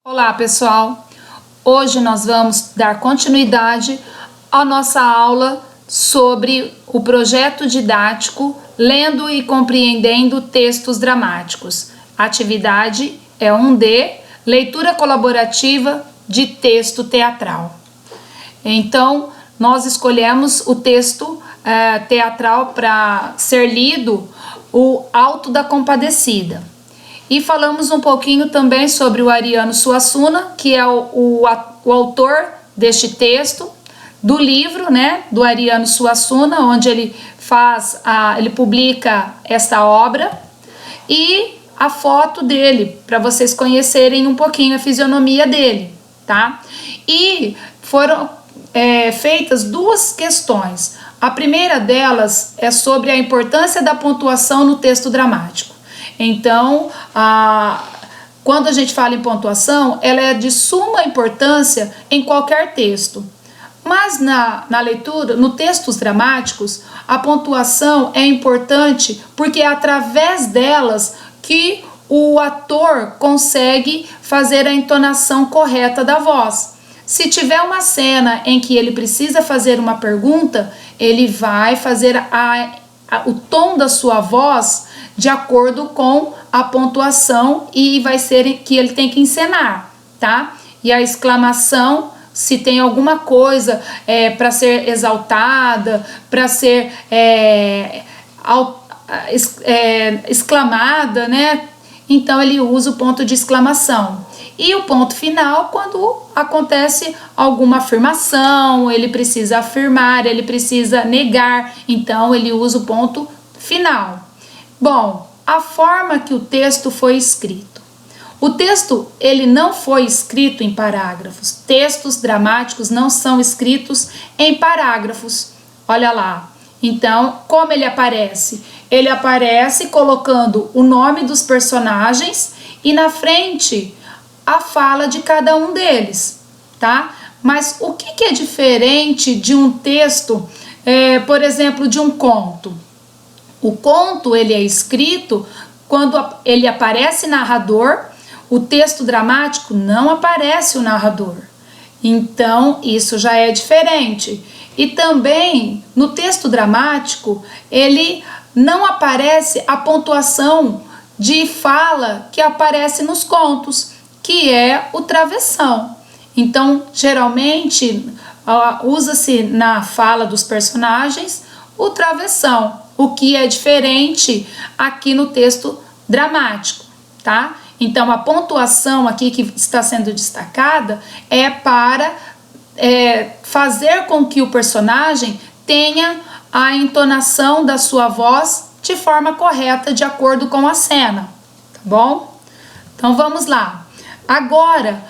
Olá, pessoal! Hoje nós vamos dar continuidade à nossa aula sobre o projeto didático Lendo e Compreendendo Textos Dramáticos. A atividade é 1D, leitura colaborativa de texto teatral. Então, nós escolhemos o texto teatral para ser lido, o Alto da Compadecida. E falamos um pouquinho também sobre o Ariano Suassuna, que é o autor deste texto, do livro, né, do Ariano Suassuna, onde ele publica esta obra, e a foto dele, para vocês conhecerem um pouquinho a fisionomia dele, tá? E foram feitas duas questões. A primeira delas é sobre a importância da pontuação no texto dramático. Então, quando a gente fala em pontuação, ela é de suma importância em qualquer texto. Mas na leitura, no textos dramáticos, a pontuação é importante porque é através delas que o ator consegue fazer a entonação correta da voz. Se tiver uma cena em que ele precisa fazer uma pergunta, ele vai fazer o tom da sua voz de acordo com a pontuação e vai ser que ele tem que encenar, tá? E a exclamação, se tem alguma coisa para ser exaltada, para ser exclamada, né? Então ele usa o ponto de exclamação. E o ponto final, quando acontece alguma afirmação, ele precisa afirmar, ele precisa negar, então ele usa o ponto final. Bom, a forma que o texto foi escrito. O texto, ele não foi escrito em parágrafos. Textos dramáticos não são escritos em parágrafos. Olha lá. Então, como ele aparece? Ele aparece colocando o nome dos personagens e na frente a fala de cada um deles, tá? Mas o que é diferente de um texto, por exemplo, de um conto? O conto, ele é escrito quando ele aparece narrador, o texto dramático não aparece o narrador. Então, isso já é diferente. E também, no texto dramático, ele não aparece a pontuação de fala que aparece nos contos, que é o travessão. Então, geralmente, usa-se na fala dos personagens o travessão, o que é diferente aqui no texto dramático, tá? Então, a pontuação aqui que está sendo destacada é para fazer com que o personagem tenha a entonação da sua voz de forma correta, de acordo com a cena, tá bom? Então, vamos lá. Agora,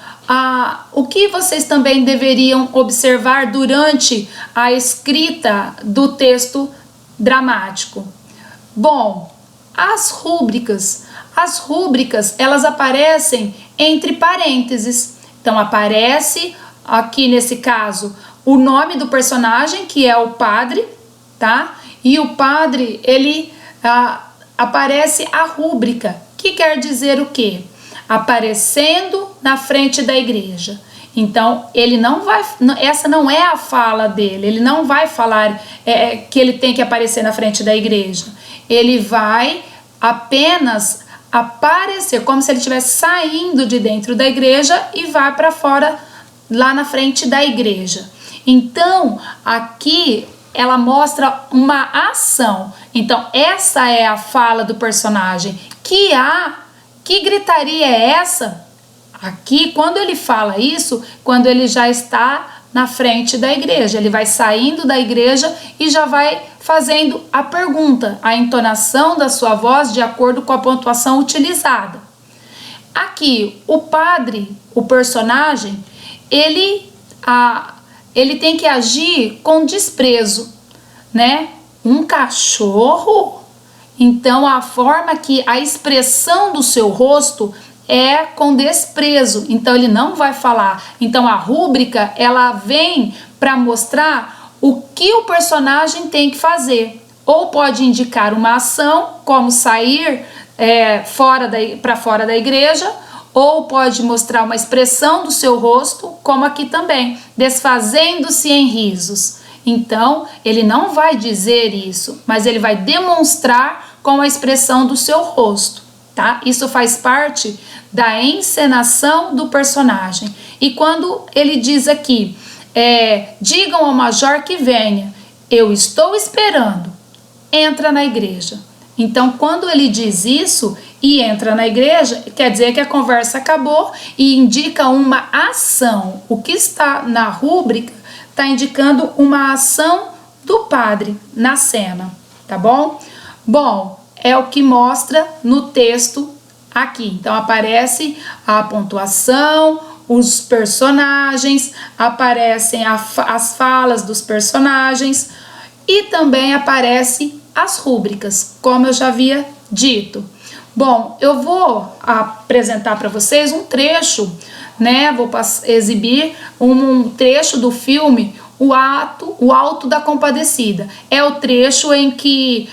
o que vocês também deveriam observar durante a escrita do texto dramático? Bom, as rúbricas, elas aparecem entre parênteses. Então, aparece aqui nesse caso o nome do personagem, que é o padre, tá? E o padre, ele aparece a rúbrica, que quer dizer o quê? Aparecendo na frente da igreja. Então, ele não vai, essa não é a fala dele, ele não vai falar que ele tem que aparecer na frente da igreja. Ele vai apenas aparecer, como se ele estivesse saindo de dentro da igreja e vai para fora, lá na frente da igreja. Então, aqui ela mostra uma ação. Então, essa é a fala do personagem. Que gritaria é essa? Aqui, quando ele fala isso, quando ele já está na frente da igreja, ele vai saindo da igreja e já vai fazendo a pergunta, a entonação da sua voz de acordo com a pontuação utilizada. Aqui, o padre, o personagem, ele tem que agir com desprezo, né? Um cachorro? Então, a forma que a expressão do seu rosto é com desprezo, então ele não vai falar. Então a rúbrica, ela vem para mostrar o que o personagem tem que fazer. Ou pode indicar uma ação, como sair para fora da igreja, ou pode mostrar uma expressão do seu rosto, como aqui também, desfazendo-se em risos. Então, ele não vai dizer isso, mas ele vai demonstrar com a expressão do seu rosto, tá? Isso faz parte da encenação do personagem. E quando ele diz aqui, digam ao major que venha, eu estou esperando, entra na igreja. Então, quando ele diz isso e entra na igreja, quer dizer que a conversa acabou e indica uma ação. O que está na rúbrica está indicando uma ação do padre na cena, tá bom? Bom, é o que mostra no texto aqui. Então, aparece a pontuação, os personagens, aparecem as falas dos personagens e também aparece as rúbricas, como eu já havia dito. Bom, eu vou apresentar para vocês um trecho, né? Vou exibir um trecho do filme O Alto da Compadecida. É o trecho em que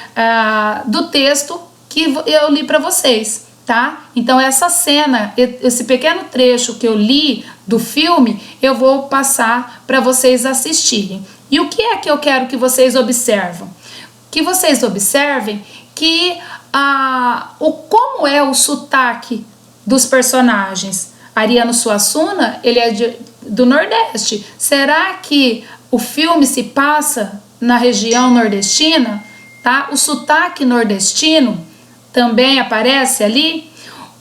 do texto que eu li para vocês, tá? Então essa cena, esse pequeno trecho que eu li do filme, eu vou passar para vocês assistirem. E o que é que eu quero que vocês observem? Que vocês observem que como é o sotaque dos personagens. Ariano Suassuna, ele é do Nordeste. Será que o filme se passa na região nordestina? Tá? O sotaque nordestino também aparece ali.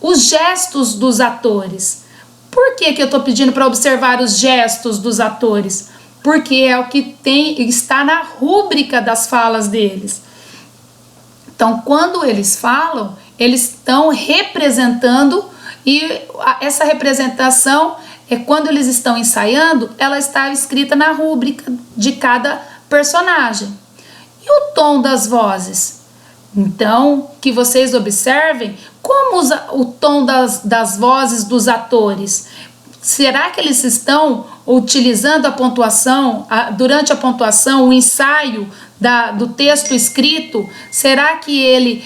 Os gestos dos atores. Por que eu estou pedindo para observar os gestos dos atores? Porque é o que está na rúbrica das falas deles. Então, quando eles falam, eles estão representando, e essa representação, quando eles estão ensaiando, ela está escrita na rúbrica de cada personagem. E o tom das vozes? Então, que vocês observem como o tom das vozes dos atores. Será que eles estão utilizando a pontuação, durante a pontuação, o ensaio do texto escrito? Será que ele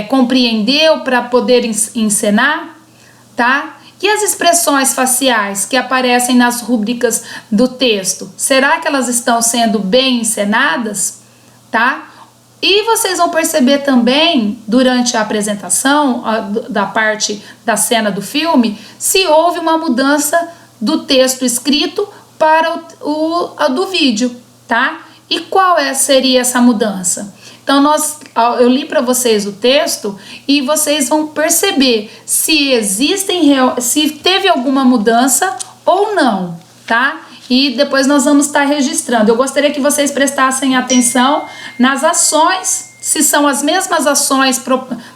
compreendeu para poder encenar? Tá? E as expressões faciais que aparecem nas rúbricas do texto? Será que elas estão sendo bem encenadas? Tá? E vocês vão perceber também, durante a apresentação da parte da cena do filme, se houve uma mudança do texto escrito para o do vídeo, tá? E qual seria essa mudança? Então, eu li para vocês o texto e vocês vão perceber se teve alguma mudança ou não, tá? E depois nós vamos estar registrando. Eu gostaria que vocês prestassem atenção nas ações, se são as mesmas ações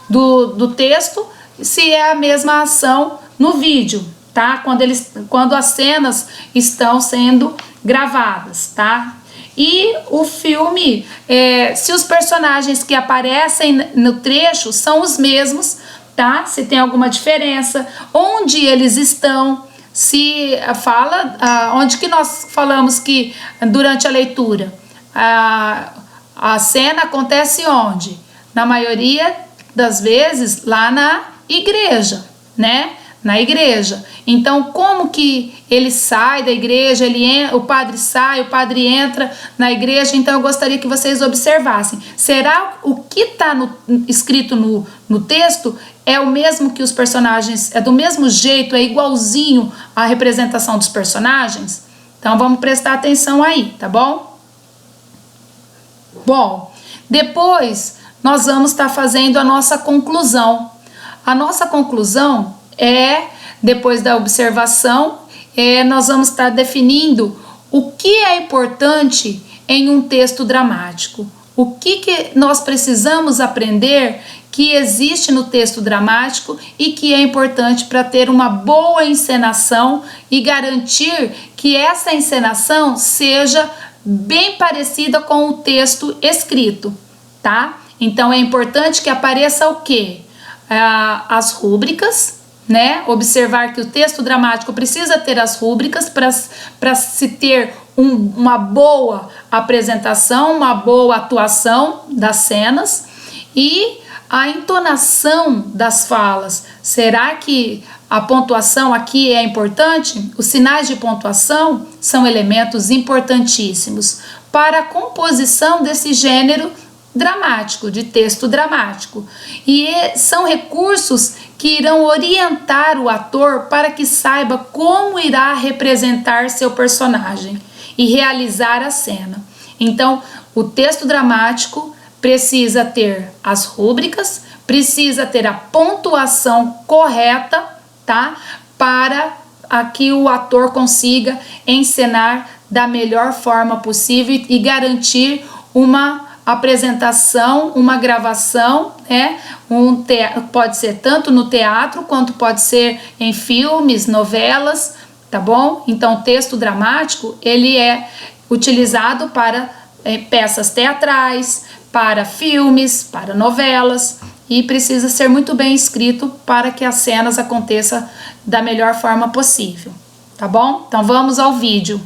do texto, se é a mesma ação no vídeo, tá? Quando as cenas estão sendo gravadas, tá? E o filme, se os personagens que aparecem no trecho são os mesmos, tá? Se tem alguma diferença, onde eles estão. Se fala, onde que nós falamos que durante a leitura a cena acontece onde? Na maioria das vezes lá na igreja, né? Na igreja. Então, como que ele sai da igreja, o padre sai, o padre entra na igreja? Então, eu gostaria que vocês observassem. Será o que está escrito no texto é o mesmo que os personagens, é do mesmo jeito, é igualzinho à representação dos personagens? Então, vamos prestar atenção aí, tá bom? Bom, depois nós vamos estar fazendo a nossa conclusão. A nossa conclusão depois da observação, nós vamos estar definindo o que é importante em um texto dramático. O que nós precisamos aprender que existe no texto dramático e que é importante para ter uma boa encenação e garantir que essa encenação seja bem parecida com o texto escrito, tá? Então, é importante que apareça o quê? As rúbricas, né? Observar que o texto dramático precisa ter as rúbricas para se ter uma boa apresentação, uma boa atuação das cenas, e a entonação das falas. Será que a pontuação aqui é importante, os sinais de pontuação são elementos importantíssimos para a composição desse gênero dramático, de texto dramático. E são recursos que irão orientar o ator para que saiba como irá representar seu personagem e realizar a cena. Então, o texto dramático precisa ter as rúbricas, precisa ter a pontuação correta, tá? Para que o ator consiga encenar da melhor forma possível e garantir uma apresentação, uma gravação, né? Pode ser tanto no teatro quanto pode ser em filmes, novelas, tá bom? Então, o texto dramático, ele é utilizado para peças teatrais, para filmes, para novelas, e precisa ser muito bem escrito para que as cenas aconteçam da melhor forma possível, tá bom? Então, vamos ao vídeo.